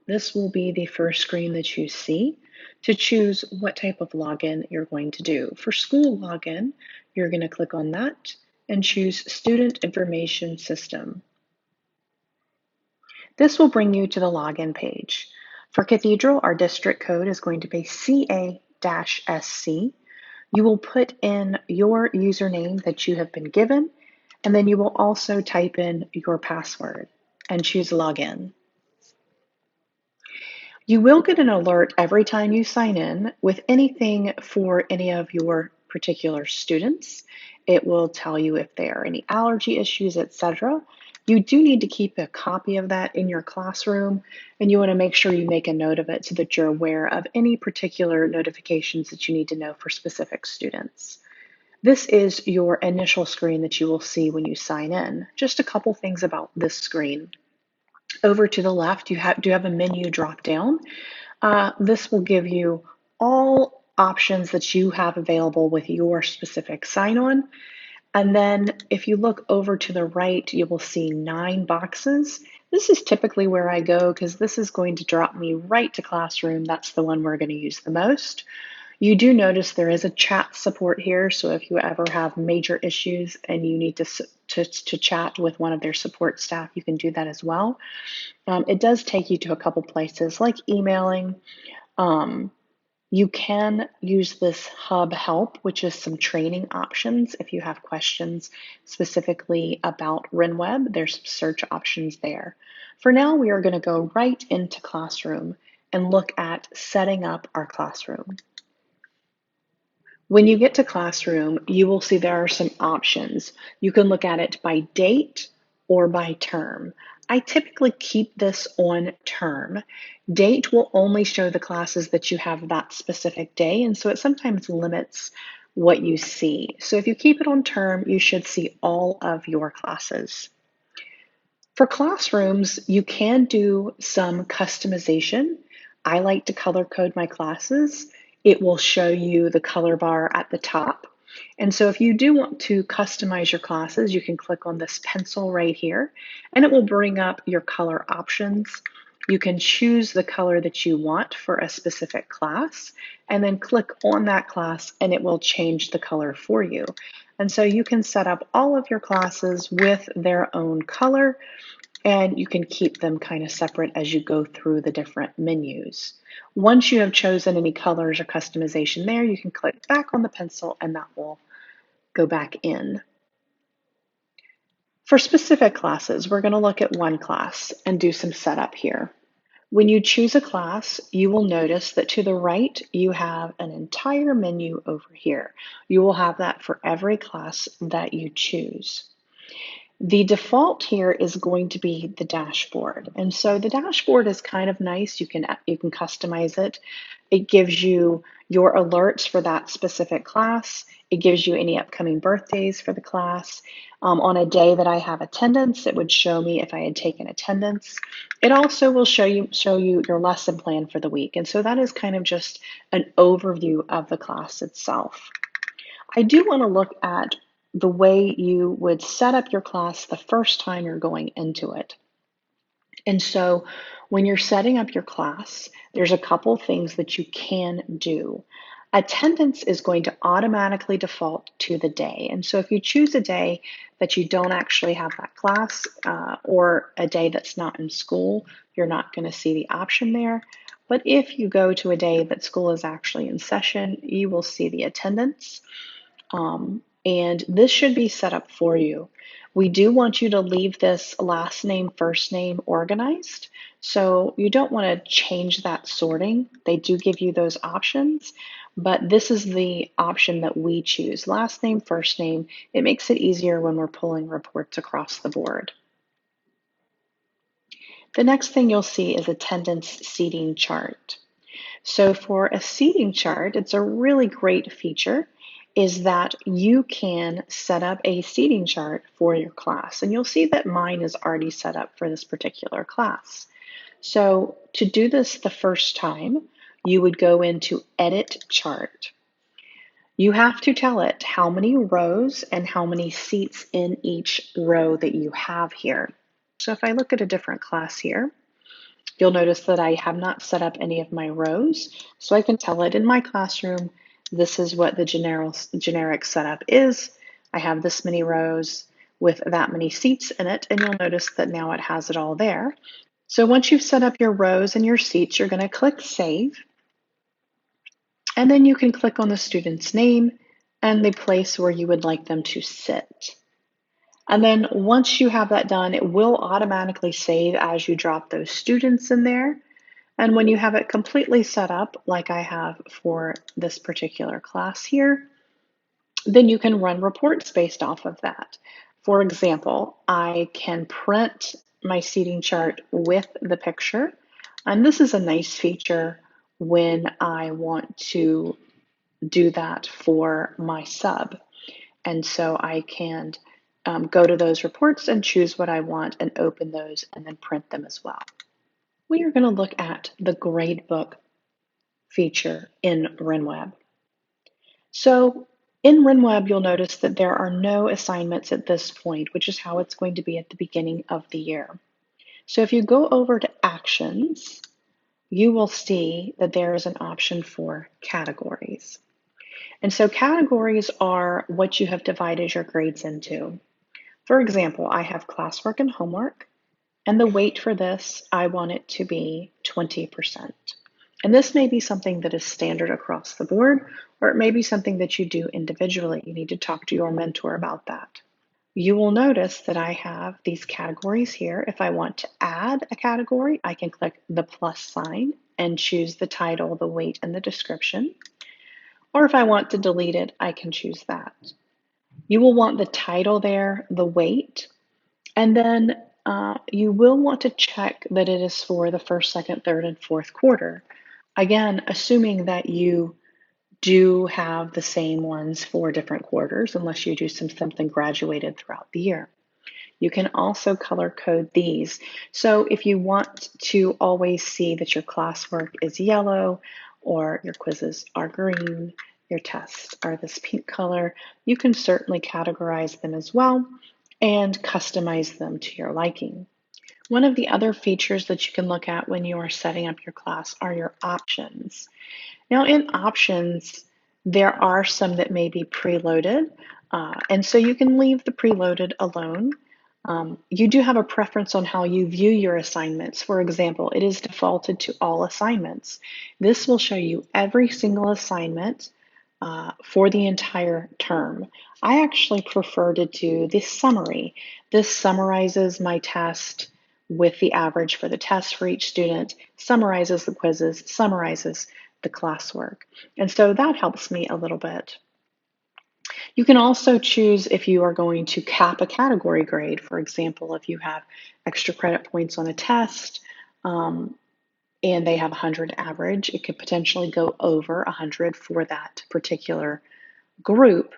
This will be the first screen that you see to choose what type of login you're going to do. For school login, you're going to click on that and choose Student Information System. This will bring you to the login page. For Cathedral, our district code is going to be CA-SC. You will put in your username that you have been given, and then you will also type in your password and choose Login. You will get an alert every time you sign in with anything for any of your particular students. It will tell you if there are any allergy issues, etc. You do need to keep a copy of that in your classroom, and you want to make sure you make a note of it so that you're aware of any particular notifications that you need to know for specific students. This is your initial screen that you will see when you sign in. Just a couple things about this screen. Over to the left, you do have a menu drop down. This will give you all options that you have available with your specific sign-on. And then if you look over to the right, you will see 9 boxes. This is typically where I go because this is going to drop me right to Classroom. That's the one we're going to use the most. You do notice there is a chat support here, so if you ever have major issues and you need to chat with one of their support staff, you can do that as well. It does take you to a couple places like emailing. You can use this hub help, which is some training options. If you have questions specifically about Renweb, there's some search options there. For now, we are going to go right into Classroom and look at setting up our classroom. When you get to Classroom, you will see there are some options. You can look at it by date or by term. I typically keep this on term. Date will only show the classes that you have that specific day, and so it sometimes limits what you see. So if you keep it on term, you should see all of your classes. For classrooms, you can do some customization. I like to color code my classes. It will show you the color bar at the top. And so if you do want to customize your classes, you can click on this pencil right here, and it will bring up your color options. You can choose the color that you want for a specific class, and then click on that class, and it will change the color for you. And so you can set up all of your classes with their own color, and you can keep them kind of separate as you go through the different menus. Once you have chosen any colors or customization there, you can click back on the pencil and that will go back in. For specific classes, we're going to look at one class and do some setup here. When you choose a class, you will notice that to the right, you have an entire menu over here. You will have that for every class that you choose. The default here is going to be the dashboard. And so the dashboard is kind of nice. You can customize it. It gives you your alerts for that specific class. It gives you any upcoming birthdays for the class. On a day that I have attendance, it would show me if I had taken attendance. It also will show you your lesson plan for the week. And so that is kind of just an overview of the class itself. I do want to look at the way you would set up your class the first time you're going into it. And so when you're setting up your class, there's a couple things that you can do. Attendance is going to automatically default to the day. And so if you choose a day that you don't actually have that class or a day that's not in school, you're not going to see the option there. But if you go to a day that school is actually in session, you will see the attendance. And this should be set up for you. We do want you to leave this last name, first name organized. So you don't want to change that sorting. They do give you those options, but this is the option that we choose. Last name, first name. It makes it easier when we're pulling reports across the board. The next thing you'll see is attendance seating chart. So for a seating chart, it's a really great feature is that you can set up a seating chart for your class. And you'll see that mine is already set up for this particular class. So to do this the first time, you would go into Edit Chart. You have to tell it how many rows and how many seats in each row that you have here. So if I look at a different class here, You'll notice that I have not set up any of my rows, so I can tell it in my classroom, this is what the generic setup is. I have this many rows with that many seats in it, and you'll notice that now it has it all there. So once you've set up your rows and your seats, you're going to click Save, and then you can click on the student's name and the place where you would like them to sit. And then once you have that done, it will automatically save as you drop those students in there. And when you have it completely set up, like I have for this particular class here, then you can run reports based off of that. For example, I can print my seating chart with the picture. And this is a nice feature when I want to do that for my sub. And so I can go to those reports and choose what I want and open those and then print them as well. We are going to look at the gradebook feature in Renweb. So in Renweb, you'll notice that there are no assignments at this point, which is how it's going to be at the beginning of the year. So if you go over to Actions, you will see that there is an option for categories. And so categories are what you have divided your grades into. For example, I have classwork and homework, and the weight for this, I want it to be 20%. And this may be something that is standard across the board, or it may be something that you do individually. You need to talk to your mentor about that. You will notice that I have these categories here. If I want to add a category, I can click the plus sign and choose the title, the weight, and the description. Or if I want to delete it, I can choose that. You will want the title there, the weight, and then you will want to check that it is for the first, second, third, and fourth quarter. Again, assuming that you do have the same ones for different quarters, unless you do something graduated throughout the year. You can also color code these. So if you want to always see that your classwork is yellow, or your quizzes are green, your tests are this pink color, you can certainly categorize them as well and customize them to your liking. One of the other features that you can look at when you are setting up your class are your options. Now, in options, there are some that may be preloaded, and so you can leave the preloaded alone. You do have a preference on how you view your assignments. For example, it is defaulted to all assignments. This will show you every single assignment for the entire term. I actually prefer to do this summary. This summarizes my test with the average for the test for each student, summarizes the quizzes, summarizes the classwork. And so that helps me a little bit. You can also choose if you are going to cap a category grade. For example, if you have extra credit points on a test and they have 100 average, it could potentially go over 100 for that particular group.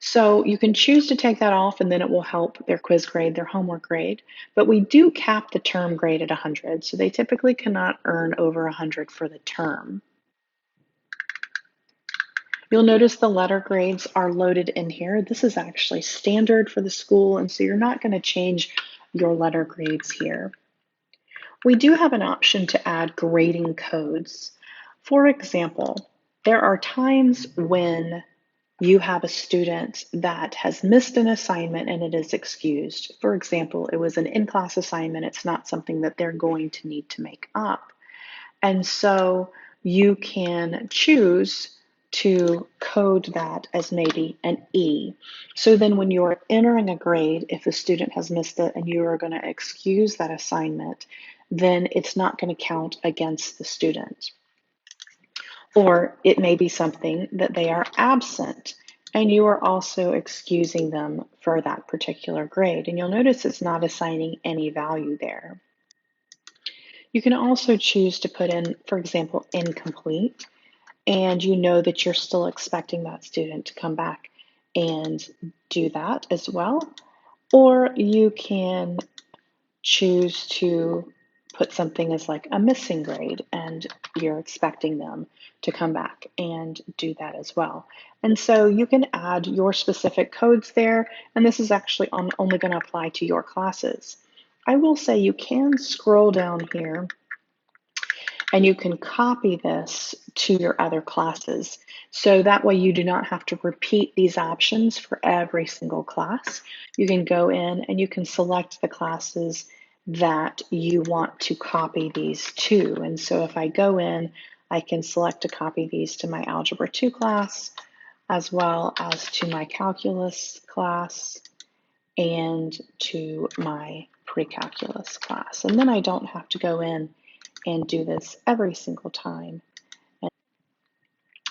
So you can choose to take that off and then it will help their quiz grade, their homework grade. But we do cap the term grade at 100, so they typically cannot earn over 100 for the term. You'll notice the letter grades are loaded in here. This is actually standard for the school, and so you're not going to change your letter grades here. We do have an option to add grading codes. For example, there are times when you have a student that has missed an assignment and it is excused. For example, it was an in-class assignment. It's not something that they're going to need to make up. And so you can choose to code that as maybe an E. So then when you're entering a grade, if the student has missed it and you are going to excuse that assignment, then it's not going to count against the student. Or it may be something that they are absent and you are also excusing them for that particular grade. And you'll notice it's not assigning any value there. You can also choose to put in, for example, incomplete, and you know that you're still expecting that student to come back and do that as well. Or you can choose to put something as like a missing grade and you're expecting them to come back and do that as well. And so you can add your specific codes there, and this is actually only going to apply to your classes. I will say you can scroll down here And you can copy this to your other classes. So that way you do not have to repeat these options for every single class. You can go in and you can select the classes that you want to copy these to. And so if I go in, I can select to copy these to my Algebra 2 class, as well as to my Calculus class, and to my Pre-Calculus class. And then I don't have to go in and do this every single time.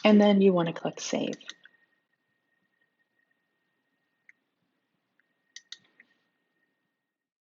And then you want to click Save.